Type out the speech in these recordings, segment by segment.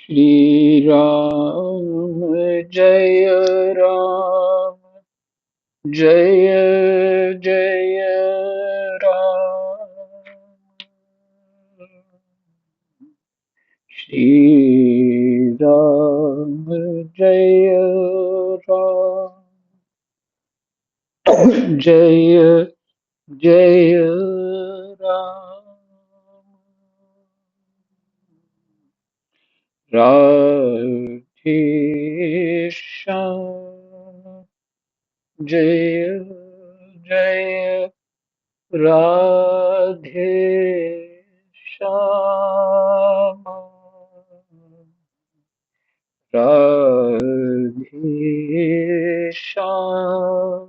श्री राम जय राम जय जय राम। श्री राम जय राम जय जय राम। राधे श्याम जय जय राधे श्याम राधे श्याम।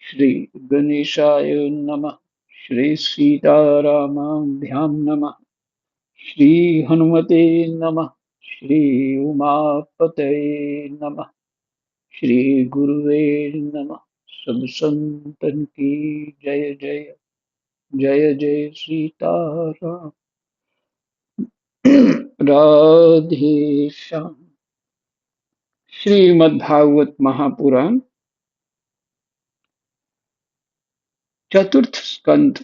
श्री गणेशाय नमः। श्री सीतारामाभ्यां नमः। श्री हनुमते नमः। श्री उमापतये नमः। श्री गुरुवे नमः। सब संतन की जय जय जय जय सीताराम। राधे श्याम। श्रीमद्भागवत महापुराण चतुर्थ स्कंद।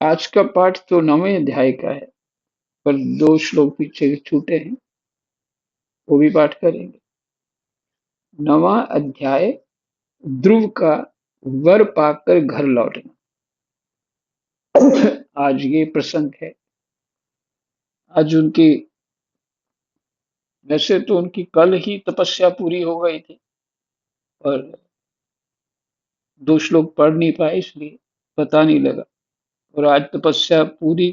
आज का पाठ तो 9वें अध्याय का है, पर 2 श्लोक पीछे छूटे हैं, वो भी पाठ करेंगे। 9वां अध्याय ध्रुव का वर पाकर घर लौटना। आज ये प्रसंग है। आज उनकी, वैसे तो उनकी कल ही तपस्या पूरी हो गई थी, और 2 श्लोक पढ़ नहीं पाए, इसलिए पता नहीं लगा। और आज तपस्या पूरी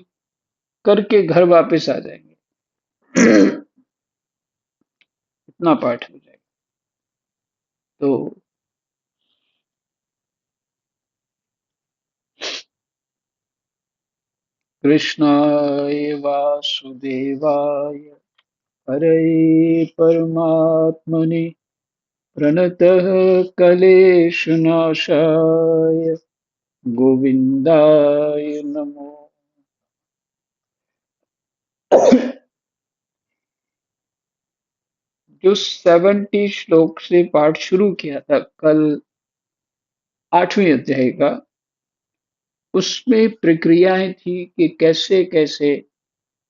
करके घर वापस आ जाएंगे। इतना पाठ हो जाएगा। तो कृष्णाय वासुदेवाय हरे परमात्मने प्रणतः क्लेशनाशाय गोविंदाय नमो। जो 70 श्लोक से पाठ शुरू किया था कल 8वें अध्याय का, उसमें प्रक्रियाएं थी कि कैसे कैसे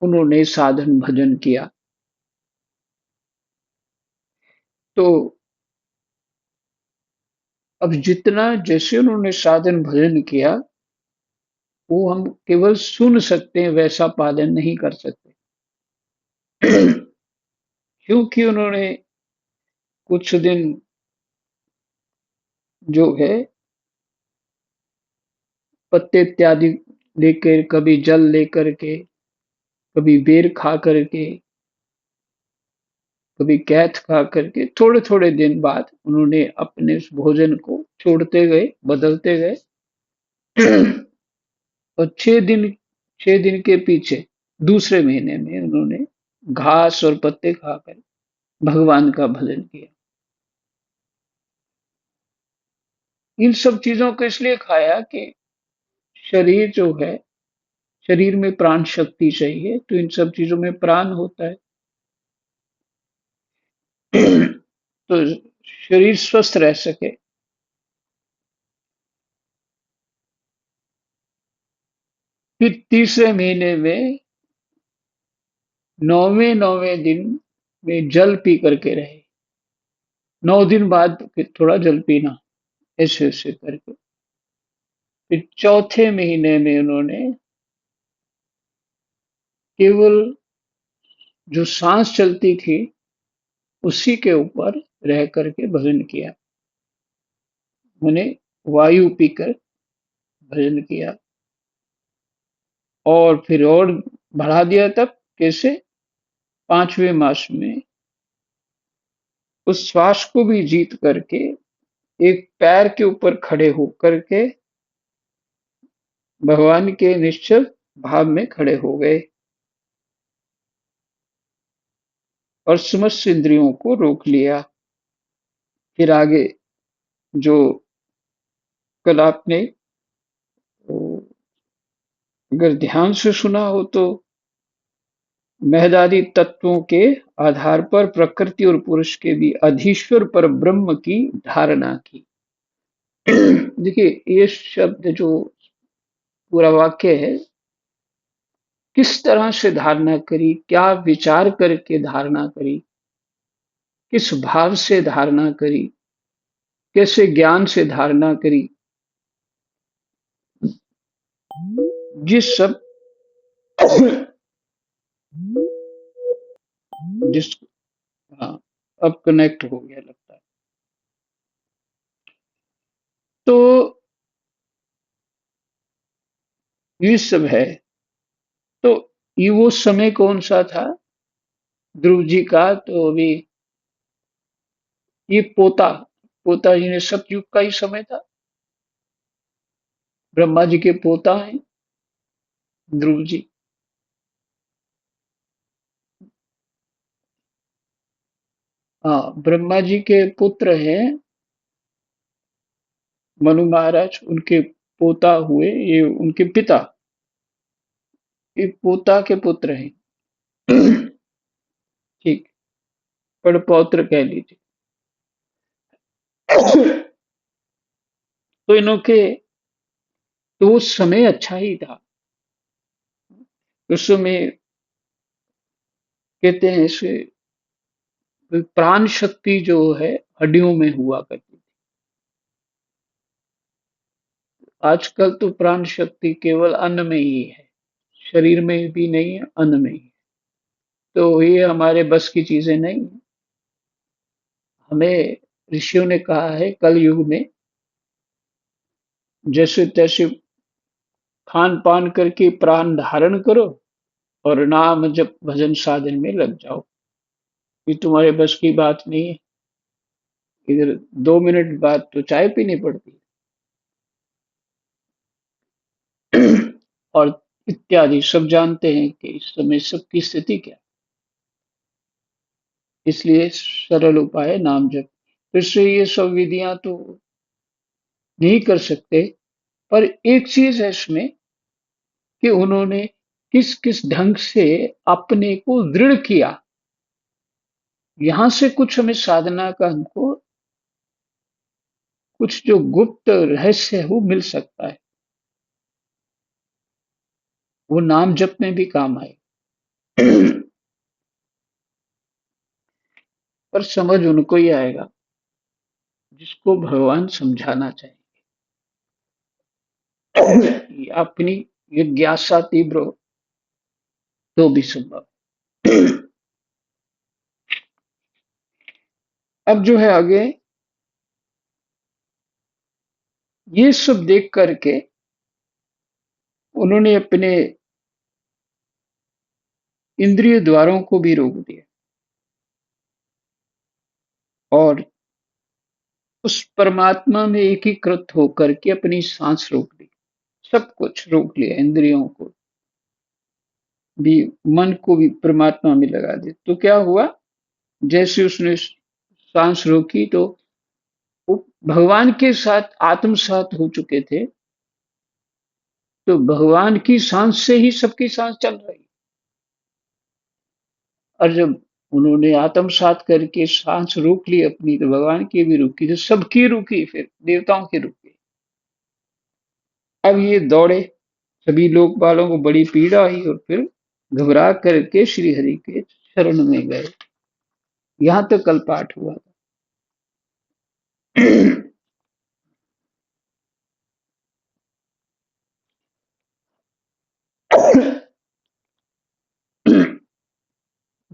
उन्होंने साधन भजन किया। तो अब जितना जैसे उन्होंने साधन भजन किया, वो हम केवल सुन सकते हैं, वैसा पालन नहीं कर सकते। क्योंकि उन्होंने कुछ दिन जो है पत्ते इत्यादि लेकर, कभी जल लेकर के, कभी बेर खा करके, कभी कैथ खा करके, थोड़े थोड़े दिन बाद उन्होंने अपने उस भोजन को छोड़ते गए, बदलते गए। और 6 दिन के पीछे दूसरे महीने में उन्होंने घास और पत्ते खाकर भगवान का भजन किया। इन सब चीजों को इसलिए खाया कि शरीर जो है, शरीर में प्राण शक्ति चाहिए, तो इन सब चीजों में प्राण होता है। तो शरीर स्वस्थ रह सके। फिर तीसरे महीने में 9वें दिन में जल पी करके रहे। 9 दिन बाद फिर थोड़ा जल पीना, ऐसे ऐसे करके। फिर चौथे महीने में उन्होंने केवल जो सांस चलती थी उसी के ऊपर रह करके भजन किया। उन्हें वायु पीकर भजन किया। और फिर और बढ़ा दिया। तब कैसे? 5वें मास में उस श्वास को भी जीत करके एक पैर के ऊपर खड़े होकर के भगवान के निश्चल भाव में खड़े हो गए और समस्त इंद्रियों को रोक लिया। फिर आगे जो कल आपने अगर ध्यान से सुना हो तो महदादी तत्वों के आधार पर प्रकृति और पुरुष के भी अधीश्वर पर ब्रह्म की धारणा की। देखिए, ये शब्द जो पूरा वाक्य है, किस तरह से धारणा करी, क्या विचार करके धारणा करी, किस भाव से धारणा करी, कैसे ज्ञान से धारणा करी, जिस सब जिस हाँ, अब कनेक्ट हो गया लगता है। तो ये सब है। तो ये वो समय कौन सा था ध्रुव जी का? तो अभी ये पोता जी ने सतयुग का ही समय था। ब्रह्मा जी के पोता हैं ध्रुव जी। हाँ, ब्रह्मा जी के पुत्र हैं मनु महाराज, उनके पोता हुए ये उनके पिता, ये पोता के पुत्र हैं। ठीक, पड़पौत्र कह लीजिए। तो इनके तो वो समय अच्छा ही था। उस समय कहते हैं इसे प्राण शक्ति जो है हड्डियों में हुआ करती थी। आजकल तो प्राण शक्ति केवल अन्न में ही है, शरीर में भी नहीं है, अन्न में ही है। तो ये हमारे बस की चीजें नहीं है। हमें ऋषियों ने कहा है कल युग में जैसे तैसे खान पान करके प्राण धारण करो और नाम जप भजन साधन में लग जाओ। ये तुम्हारे बस की बात नहीं है। इधर 2 मिनट बाद तो चाय पीनी पड़ती है। और इत्यादि सब जानते हैं कि इस समय सबकी स्थिति क्या है। इसलिए सरल उपाय है नाम जप। तो इससे ये सब विधियां तो नहीं कर सकते, पर एक चीज है इसमें कि उन्होंने किस किस ढंग से अपने को दृढ़ किया। यहां से कुछ हमें साधना का हमको कुछ जो गुप्त रहस्य है वो मिल सकता है। वो नाम जप में भी काम आए। पर समझ उनको ही आएगा जिसको भगवान समझाना चाहिए। अपनी जिज्ञासा तीव्र हो तो भी संभव। अब जो है आगे ये सब देख करके उन्होंने अपने इंद्रिय द्वारों को भी रोक दिया और उस परमात्मा में एकीकृत होकर के अपनी सांस रोक दी। सब कुछ रोक लिया, इंद्रियों को भी, मन को भी परमात्मा में लगा दिया। तो क्या हुआ, जैसे उसने सांस रोकी तो वो भगवान के साथ आत्मसात हो चुके थे। तो भगवान की सांस से ही सबकी सांस चल रही। और जब उन्होंने आत्मसात करके सांस रोक ली अपनी, तो भगवान की भी रुकी, तो सबकी रुकी, फिर देवताओं की रुकी। अब ये दौड़े, सभी लोक वालों को बड़ी पीड़ा हुई और फिर घबरा करके श्री हरि के शरण में गए। यहां तक कल पाठ हुआ था।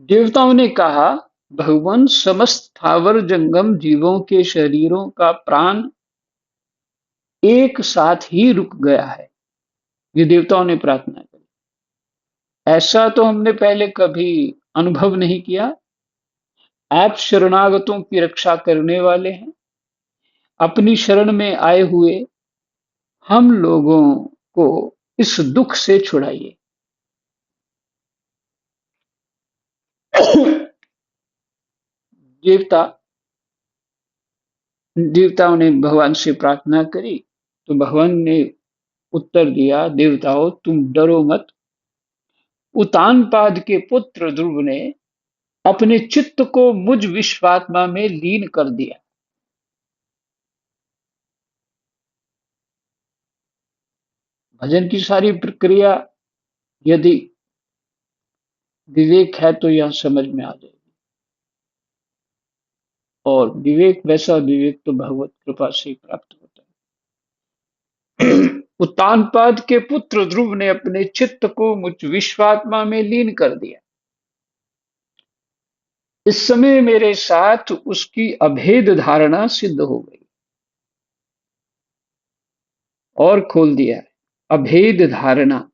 देवताओं ने कहा, भगवान समस्त स्थावर जंगम जीवों के शरीरों का प्राण एक साथ ही रुक गया है। ये देवताओं ने प्रार्थना की। ऐसा तो हमने पहले कभी अनुभव नहीं किया। आप शरणागतों की रक्षा करने वाले हैं। अपनी शरण में आए हुए हम लोगों को इस दुख से छुड़ाइए। देवता देवताओं ने भगवान से प्रार्थना करी, तो भगवान ने उत्तर दिया, देवताओं तुम डरो मत। उतानपाद के पुत्र ध्रुव ने अपने चित्त को मुझ विश्वात्मा में लीन कर दिया। भजन की सारी प्रक्रिया यदि विवेक है तो यह समझ में आ जाएगी। और विवेक, वैसा विवेक तो भगवत कृपा से ही प्राप्त होता है। उत्तानपाद के पुत्र ध्रुव ने अपने चित्त को मुझ विश्वात्मा में लीन कर दिया। इस समय मेरे साथ उसकी अभेद धारणा सिद्ध हो गई। और खोल दिया है, अभेद धारणा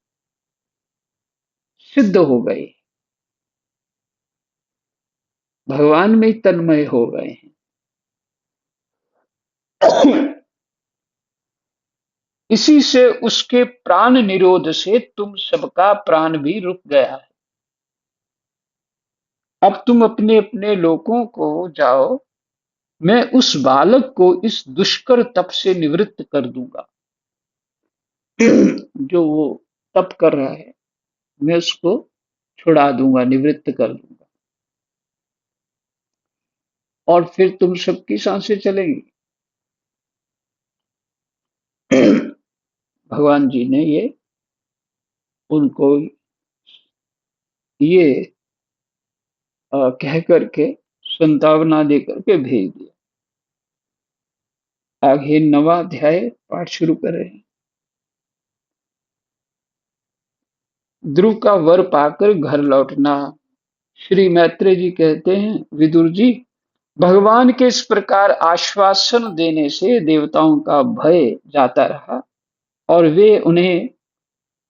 सिद्ध हो गई, भगवान में तन्मय हो गए हैं। इसी से उसके प्राण निरोध से तुम सबका प्राण भी रुक गया है। अब तुम अपने अपने लोकों को जाओ, मैं उस बालक को इस दुष्कर तप से निवृत्त कर दूंगा। जो वो तप कर रहा है, मैं उसको छुड़ा दूंगा, निवृत्त कर दूंगा, और फिर तुम सबकी सांसें चलेंगी। भगवान जी ने ये उनको ये कह करके संतावना दे करके भेज दिया। आगे 9वां अध्याय पाठ शुरू कर रहे हैं। ध्रुव का वर पाकर घर लौटना। श्री मैत्रेय जी कहते हैं, विदुर जी, भगवान के इस प्रकार आश्वासन देने से देवताओं का भय जाता रहा और वे उन्हें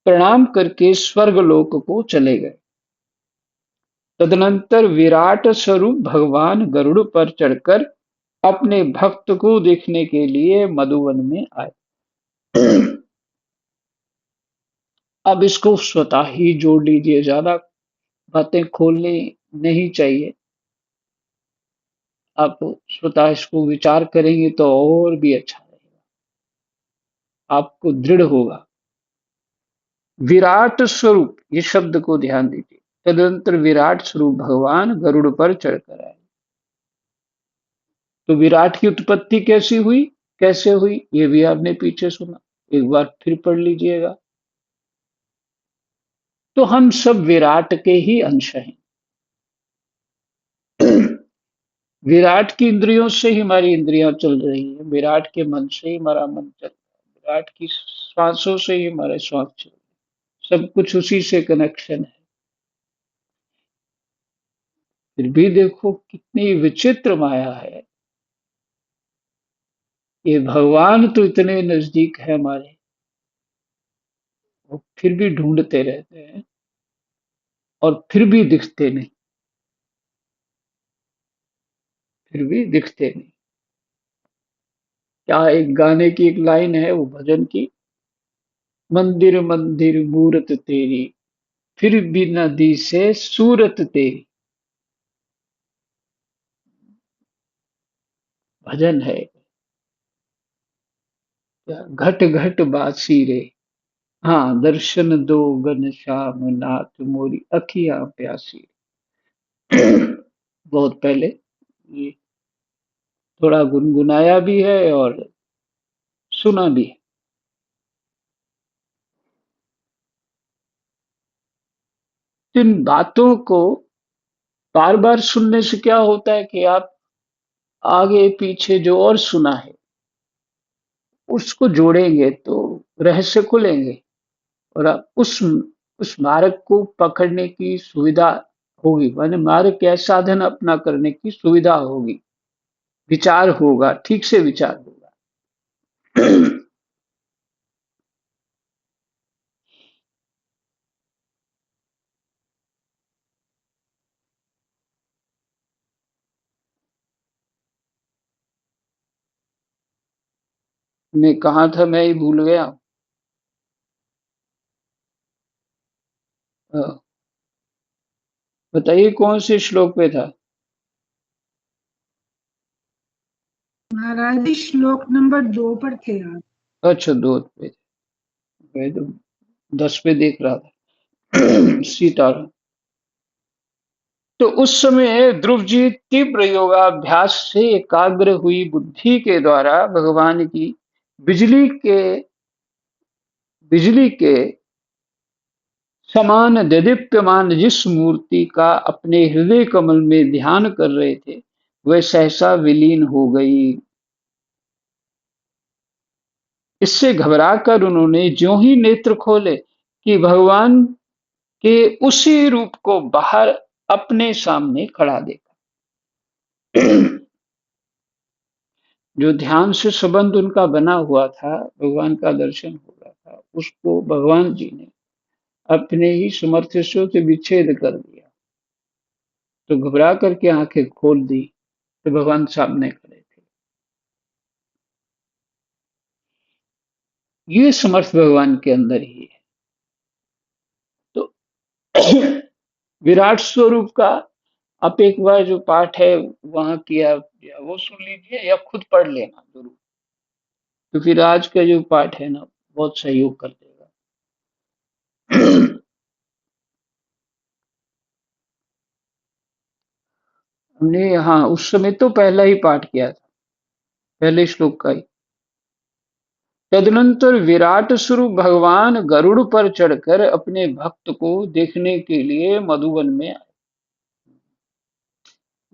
प्रणाम करके स्वर्गलोक को चले गए। तदनंतर विराट स्वरूप भगवान गरुड़ पर चढ़कर अपने भक्त को देखने के लिए मधुवन में आए। अब इसको स्वतः ही जोड़ लीजिए, ज्यादा बातें खोलनी नहीं चाहिए। आप स्वतः इसको विचार करेंगे तो और भी अच्छा रहेगा, आपको दृढ़ होगा। विराट स्वरूप, ये शब्द को ध्यान दीजिए। तदनंतर विराट स्वरूप भगवान गरुड़ पर चढ़कर आए। तो विराट की उत्पत्ति कैसी हुई, कैसे हुई, ये भी आपने पीछे सुना, एक बार फिर पढ़ लीजिएगा। तो हम सब विराट के ही अंश हैं। विराट की इंद्रियों से ही हमारी इंद्रियां चल रही है, विराट के मन से ही हमारा मन चल रहा है, विराट की श्वासों से ही हमारे श्वास चल रहे हैं, सब कुछ उसी से कनेक्शन है। फिर भी देखो कितनी विचित्र माया है। ये भगवान तो इतने नजदीक है हमारे, वो फिर भी ढूंढते रहते हैं और फिर भी दिखते नहीं, फिर भी दिखते नहीं। क्या एक गाने की एक लाइन है, वो भजन की, मंदिर मंदिर मूरत तेरी, फिर भी न दिसे सूरत तेरी। भजन है, घट घट बासी रे, हाँ दर्शन दो घनश्याम नाथ मोरी अखियां प्यासी। बहुत पहले ये थोड़ा गुनगुनाया भी है और सुना भी है। इन बातों को बार बार सुनने से क्या होता है कि आप आगे पीछे जो और सुना है उसको जोड़ेंगे तो रहस्य खुलेंगे, और आप उस मार्ग को पकड़ने की सुविधा होगी, माने मार्ग के साधन अपना करने की सुविधा होगी, विचार होगा, ठीक से विचार होगा। मैं कहा था, मैं ही भूल गया। अ, बताइए कौन से श्लोक पे था। महाराज जी श्लोक नंबर 2 पर थे आप। अच्छा, दो पे थे। मैं तो 10 पे देख रहा था सीताराम। तो उस समय ध्रुव जी तीव्र योगाभ्यास से एकाग्र हुई बुद्धि के द्वारा भगवान की बिजली के बिजली के समान देदीप्यमान जिस मूर्ति का अपने हृदय कमल में ध्यान कर रहे थे, वह सहसा विलीन हो गई। इससे घबराकर उन्होंने ज्यों ही नेत्र खोले कि भगवान के उसी रूप को बाहर अपने सामने खड़ा देखा। जो ध्यान से संबंध उनका बना हुआ था, भगवान का दर्शन हो रहा था, उसको भगवान जी ने अपने ही समर्थ से विच्छेद कर दिया। तो घबरा करके आंखें खोल दी तो भगवान सामने खड़े थे। ये समर्थ भगवान के अंदर ही है। तो विराट स्वरूप का आप एक बार जो पाठ है वहां किया वो सुन लीजिए या खुद पढ़ लेना जरूर। तो फिर आज का जो पाठ है ना, बहुत सहयोग कर देगा। हमने हाँ उस समय तो पहला ही पाठ किया था, पहले श्लोक का ही। तदनंतर विराट स्वरूप भगवान गरुड़ पर चढ़कर अपने भक्त को देखने के लिए मधुवन में आए।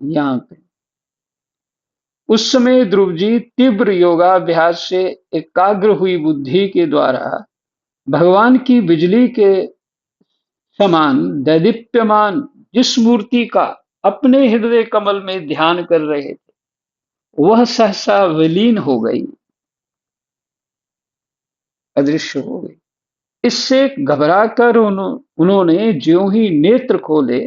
यहाँ पे उस समय ध्रुव जी तीव्र योगाभ्यास से एकाग्र हुई बुद्धि के द्वारा भगवान की बिजली के समान दैदीप्यमान जिस मूर्ति का अपने हृदय कमल में ध्यान कर रहे थे, वह सहसा विलीन हो गई, अदृश्य हो गई। इससे घबराकर उन्होंने ज्यों ही नेत्र खोले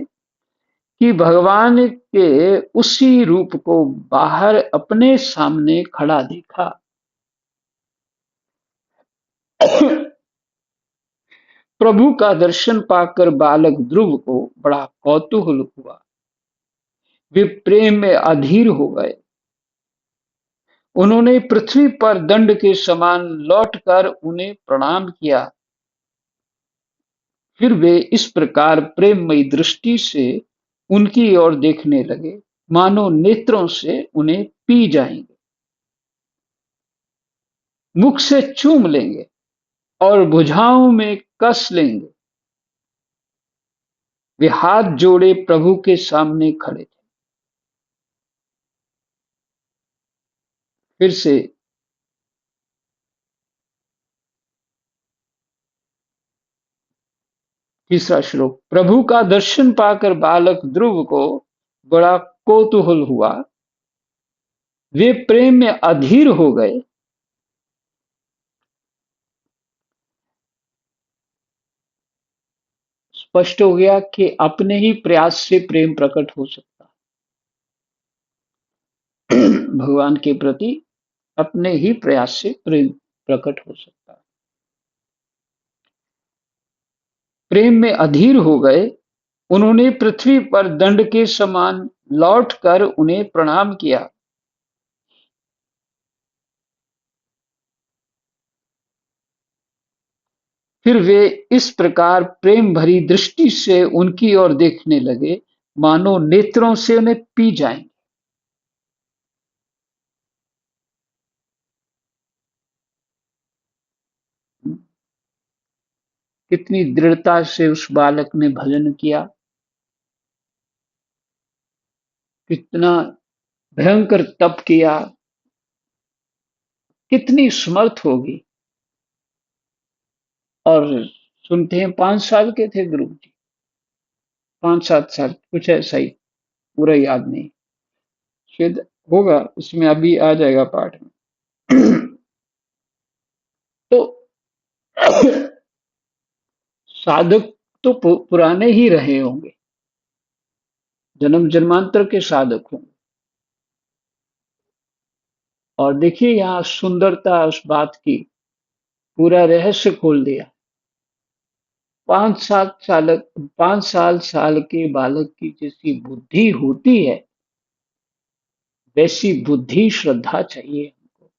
कि भगवान के उसी रूप को बाहर अपने सामने खड़ा देखा। प्रभु का दर्शन पाकर बालक ध्रुव को बड़ा कौतूहल हुआ। वे प्रेम में अधीर हो गए। उन्होंने पृथ्वी पर दंड के समान लौटकर उन्हें प्रणाम किया। फिर वे इस प्रकार प्रेममयी दृष्टि से उनकी ओर देखने लगे, मानो नेत्रों से उन्हें पी जाएंगे, मुख से चूम लेंगे और भुजाओं में कस लेंगे। वे हाथ जोड़े प्रभु के सामने खड़े थे। फिर से तीसरा श्लोक। प्रभु का दर्शन पाकर बालक ध्रुव को बड़ा कौतूहल हुआ। वे प्रेम में अधीर हो गए। स्पष्ट हो गया कि अपने ही प्रयास से प्रेम प्रकट हो सकता है। भगवान के प्रति अपने ही प्रयास से प्रेम प्रकट हो सकता है। प्रेम में अधीर हो गए। उन्होंने पृथ्वी पर दंड के समान लौटकर उन्हें प्रणाम किया। फिर वे इस प्रकार प्रेम भरी दृष्टि से उनकी ओर देखने लगे, मानो नेत्रों से उन्हें पी जाएंगे। कितनी दृढ़ता से उस बालक ने भजन किया, कितना भयंकर तप किया, कितनी समर्थ होगी। और सुनते हैं 5 साल के थे ध्रुव जी, 5-7 साल कुछ ऐसा ही, पूरा याद नहीं, शायद होगा, उसमें अभी आ जाएगा पाठ में। तो साधक तो पुराने ही रहे होंगे, जन्म जन्मांतर के साधक होंगे। और देखिए यहाँ सुंदरता उस बात की, पूरा रहस्य खोल दिया। 5 साल के बालक की जैसी बुद्धि होती है, वैसी बुद्धि श्रद्धा चाहिए हमको।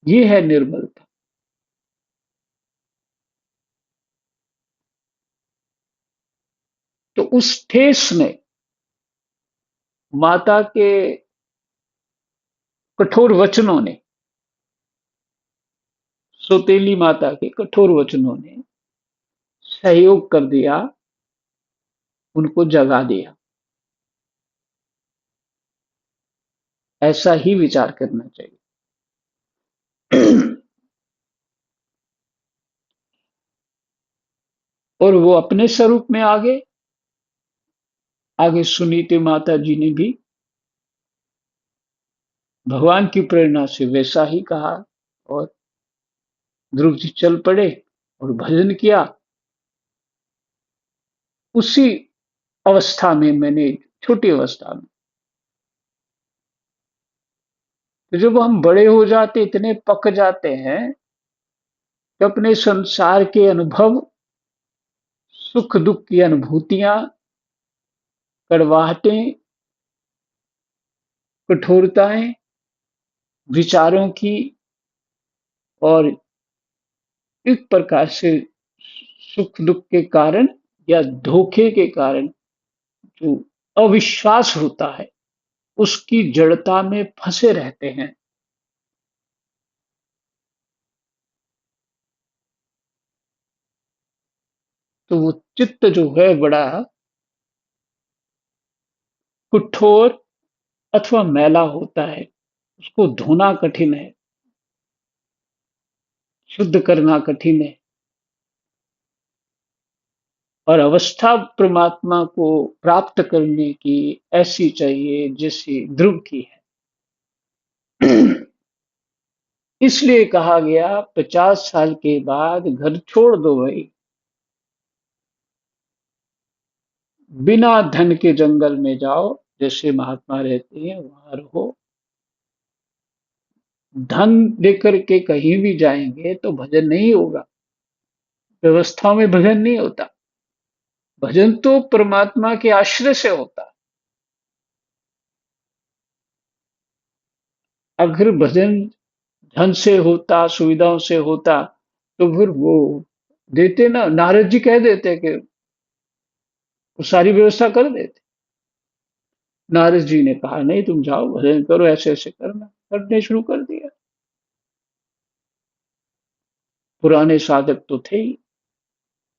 ये है निर्मलता। तो उस ठेस ने माता के कठोर वचनों ने, सौतेली माता के कठोर वचनों ने सहयोग कर दिया, उनको जगा दिया। ऐसा ही विचार करना चाहिए। और वो अपने स्वरूप में आगे आगे सुनीति माता जी ने भी भगवान की प्रेरणा से वैसा ही कहा, और ध्रुव जी चल पड़े और भजन किया। उसी अवस्था में मैंने, छोटी अवस्था में, तो जब हम बड़े हो जाते, इतने पक जाते हैं कि अपने संसार के अनुभव, सुख दुख की अनुभूतियां, कड़वाहटें, कठोरताएं, विचारों की, और एक प्रकार से सुख दुख के कारण या धोखे के कारण जो अविश्वास होता है, उसकी जड़ता में फंसे रहते हैं। तो वो चित्त जो है बड़ा कठोर अथवा मैला होता है, उसको धोना कठिन है, शुद्ध करना कठिन है। और अवस्था परमात्मा को प्राप्त करने की ऐसी चाहिए जैसी ध्रुव की है। इसलिए कहा गया 50 साल के बाद घर छोड़ दो भाई, बिना धन के जंगल में जाओ, जैसे महात्मा रहते हैं वहां रहो। धन लेकर के कहीं भी जाएंगे तो भजन नहीं होगा, व्यवस्था में भजन नहीं होता। भजन तो परमात्मा के आश्रय से होता है। अगर भजन धन से होता, सुविधाओं से होता, तो फिर वो देते ना, नारद जी कह देते कि वो सारी व्यवस्था कर देते। नारद जी ने कहा नहीं, तुम जाओ भजन करो, ऐसे ऐसे करना, करने शुरू कर दिया। पुराने साधक तो थे ही,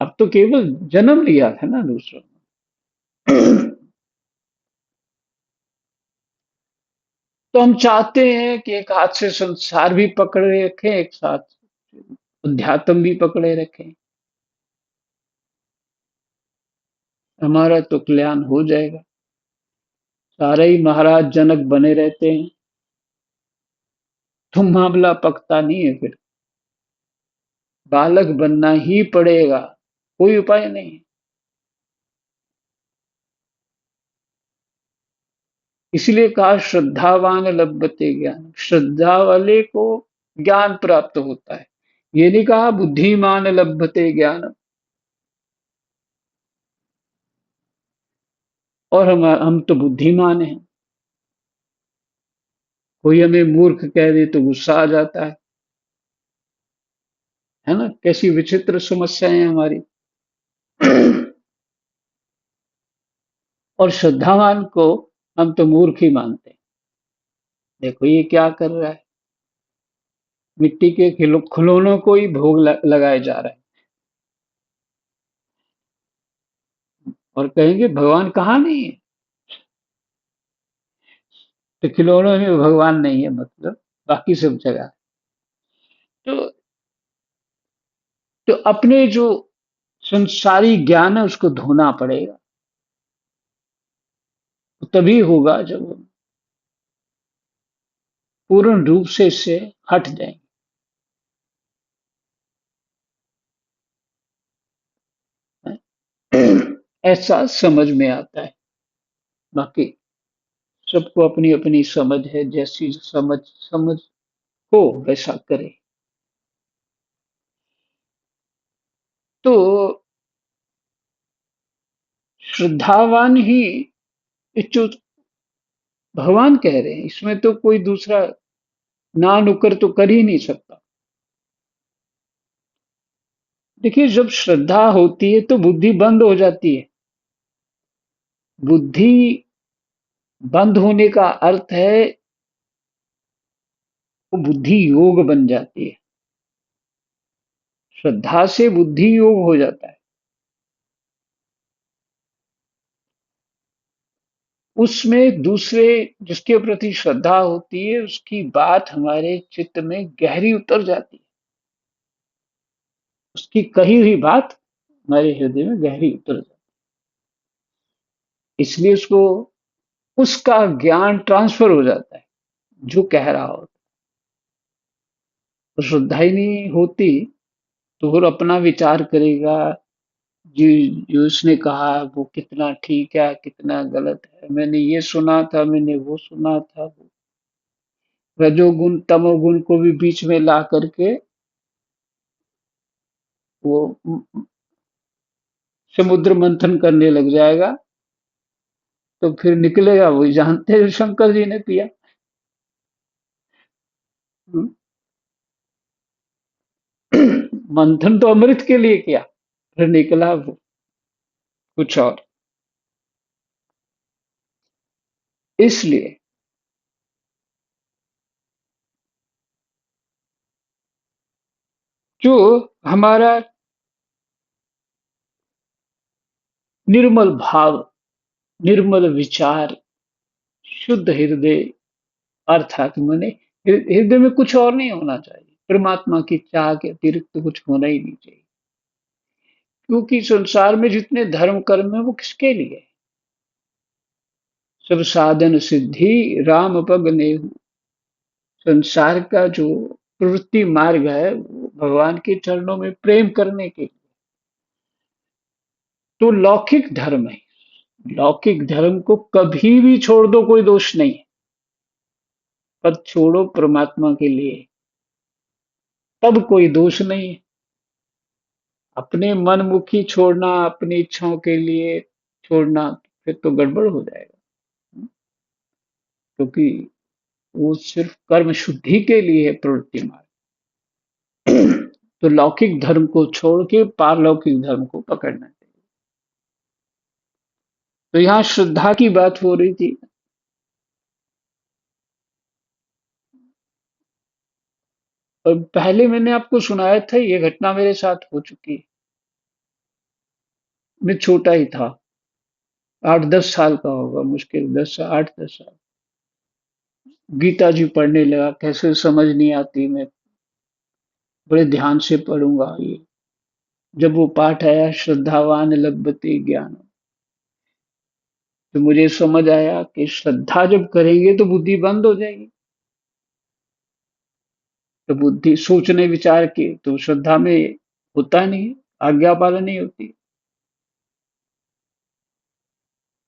अब तो केवल जन्म लिया था ना दूसरों ने। तो हम चाहते हैं कि एक हाथ से संसार भी पकड़े रखें, एक साथ अध्यात्म भी पकड़े रखें, हमारा तो कल्याण हो जाएगा। सारे ही महाराज जनक बने रहते हैं तो मामला पकता नहीं है फिर, बालक बनना ही पड़ेगा, कोई उपाय नहीं। इसलिए कहा श्रद्धावान लभते ज्ञान, श्रद्धा वाले को ज्ञान प्राप्त होता है। ये नहीं कहा बुद्धिमान लभते ज्ञान। और हम तो बुद्धिमान हैं, कोई हमें मूर्ख कह दे तो गुस्सा आ जाता है ना? कैसी विचित्र समस्याएं हमारी। और श्रद्धावान को हम तो मूर्ख ही मानते हैं। देखो ये क्या कर रहा है, मिट्टी के खिलौनों को ही भोग लगाया जा रहा है, और कहेंगे भगवान कहाँ नहीं है। तो खिलौनों में भगवान नहीं है मतलब, बाकी सब जगह। तो तो अपने जो संसारी ज्ञान है उसको धोना पड़ेगा, तो तभी होगा जब हम पूर्ण रूप से इससे हट जाएंगे। ऐसा समझ में आता है। बाकी सबको अपनी अपनी समझ है, जैसी समझ समझ हो वैसा करे। तो श्रद्धावान ही, ये जो भगवान कह रहे हैं इसमें तो कोई दूसरा ना नुकर तो कर ही नहीं सकता। देखिए जब श्रद्धा होती है तो बुद्धि बंद हो जाती है, बुद्धि बंद होने का अर्थ है वो बुद्धि योग बन जाती है। श्रद्धा से बुद्धि योग हो जाता है। उसमें दूसरे जिसके प्रति श्रद्धा होती है उसकी बात हमारे चित्त में गहरी उतर जाती है। उसकी कही हुई बात हमारे हृदय में गहरी उतर जाती है। इसलिए उसको उसका ज्ञान ट्रांसफर हो जाता है जो कह रहा होता है। तो श्रद्धा ही नहीं होती तो फिर अपना विचार करेगा, जी जो उसने कहा वो कितना ठीक है कितना गलत है, मैंने ये सुना था मैंने वो सुना था। रजोगुण तमोगुण को भी बीच में ला करके वो समुद्र मंथन करने लग जाएगा। तो फिर निकलेगा वही जानते हैं जो शंकर जी ने पिया। हम्म। मंथन तो अमृत के लिए किया, फिर निकला वो कुछ और। इसलिए जो हमारा निर्मल भाव, निर्मल विचार, शुद्ध हृदय, अर्थात माने हृदय में कुछ और नहीं होना चाहिए, परमात्मा की चाह के अतिरिक्त कुछ होना ही नहीं चाहिए। क्योंकि संसार में जितने धर्म कर्म है वो किसके लिए है? सब साधन सिद्धि राम पग नेहु। संसार का जो प्रवृत्ति मार्ग है वो भगवान के चरणों में प्रेम करने के लिए। तो लौकिक धर्म है, लौकिक धर्म को कभी भी छोड़ दो कोई दोष नहीं है, पर छोड़ो परमात्मा के लिए तब कोई दोष नहीं है। अपने मनमुखी छोड़ना, अपनी इच्छाओं के लिए छोड़ना, फिर तो गड़बड़ हो जाएगा। क्योंकि वो सिर्फ कर्म शुद्धि के लिए है प्रवृत्ति मार्ग। तो लौकिक धर्म को छोड़ के पारलौकिक धर्म को पकड़ना चाहिए। तो यहाँ श्रद्धा की बात हो रही थी। और पहले मैंने आपको सुनाया था ये घटना मेरे साथ हो चुकी है। मैं छोटा ही था, 8-10 साल का होगा, मुश्किल 8-10 साल। गीता जी पढ़ने लगा, कैसे समझ नहीं आती, मैं बड़े ध्यान से पढ़ूंगा ये। जब वो पाठ आया श्रद्धावान लभते ज्ञान, तो मुझे समझ आया कि श्रद्धा जब करेंगे तो बुद्धि बंद हो जाएगी। तो बुद्धि सोचने विचार की तो श्रद्धा में होता नहीं, आज्ञा पालन नहीं होती।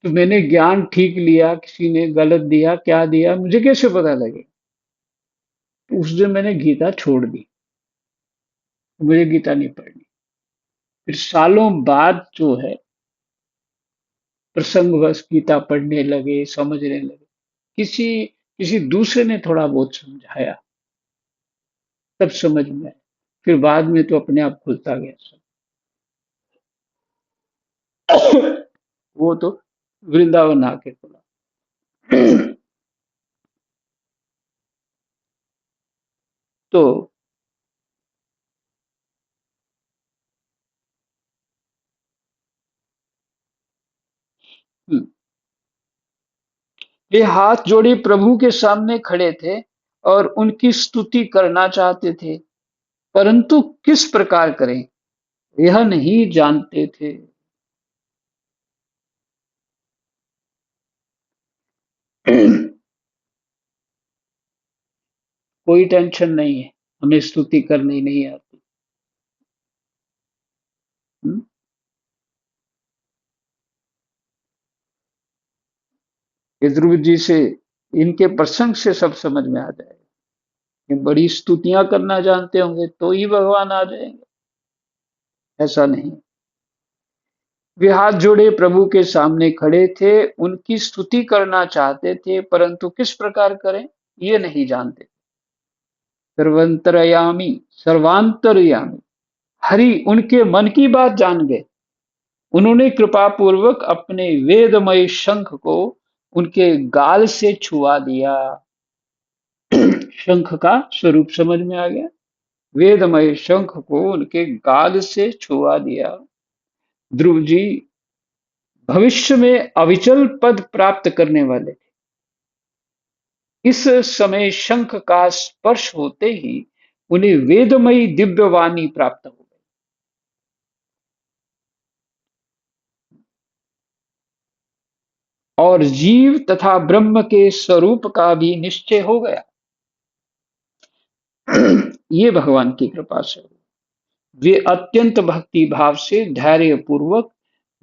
तो मैंने ज्ञान ठीक लिया, किसी ने गलत दिया, क्या दिया मुझे कैसे पता लगे। तो उस दिन मैंने गीता छोड़ दी, मुझे गीता नहीं पढ़नी। फिर सालों बाद जो है प्रसंगवश गीता पढ़ने लगे, समझने लगे। किसी किसी दूसरे ने थोड़ा बहुत समझाया, तब समझ में आया। फिर बाद में तो अपने आप खुलता गया सब। वो तो वृंदावन आके खुला। तो वे हाथ जोड़े प्रभु के सामने खड़े थे और उनकी स्तुति करना चाहते थे, परंतु किस प्रकार करें यह नहीं जानते थे। कोई टेंशन नहीं है, हमें स्तुति करनी नहीं आती। हम्म? ये ध्रुव जी से, इनके प्रसंग से सब समझ में आ जाएगा। ये बड़ी स्तुतियां करना जानते होंगे तो ही भगवान आ जाएंगे, ऐसा नहीं। वे हाथ जोड़े प्रभु के सामने खड़े थे, उनकी स्तुति करना चाहते थे, परंतु किस प्रकार करें ये नहीं जानते। सर्वंतरयामी, सर्वांतरयामी हरि उनके मन की बात जान गए। उन्होंने कृपा पूर्वक अपने वेदमय शंख को उनके गाल से छुआ दिया। शंख का स्वरूप समझ में आ गया। वेदमय शंख को उनके गाल से छुआ दिया। ध्रुव जी भविष्य में अविचल पद प्राप्त करने वाले थे। इस समय शंख का स्पर्श होते ही उन्हें वेदमयी दिव्यवाणी प्राप्त हो गई। और जीव तथा ब्रह्म के स्वरूप का भी निश्चय हो गया। ये भगवान की कृपा से हुआ। वे अत्यंत भक्ति भाव से धैर्य पूर्वक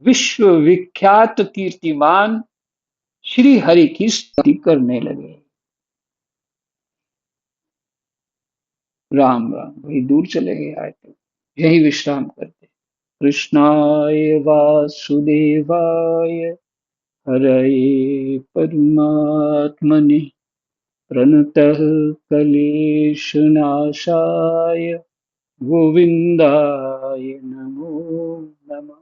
विश्व विख्यात कीर्तिमान श्री हरि की स्तुति करने लगे। राम राम, वही दूर चले गए आए तो यही विश्राम करते। कृष्णाय वासुदेवाय हरये परमात्मने प्रणतः क्लेशनाशाय गोविन्दाय नमो नमः।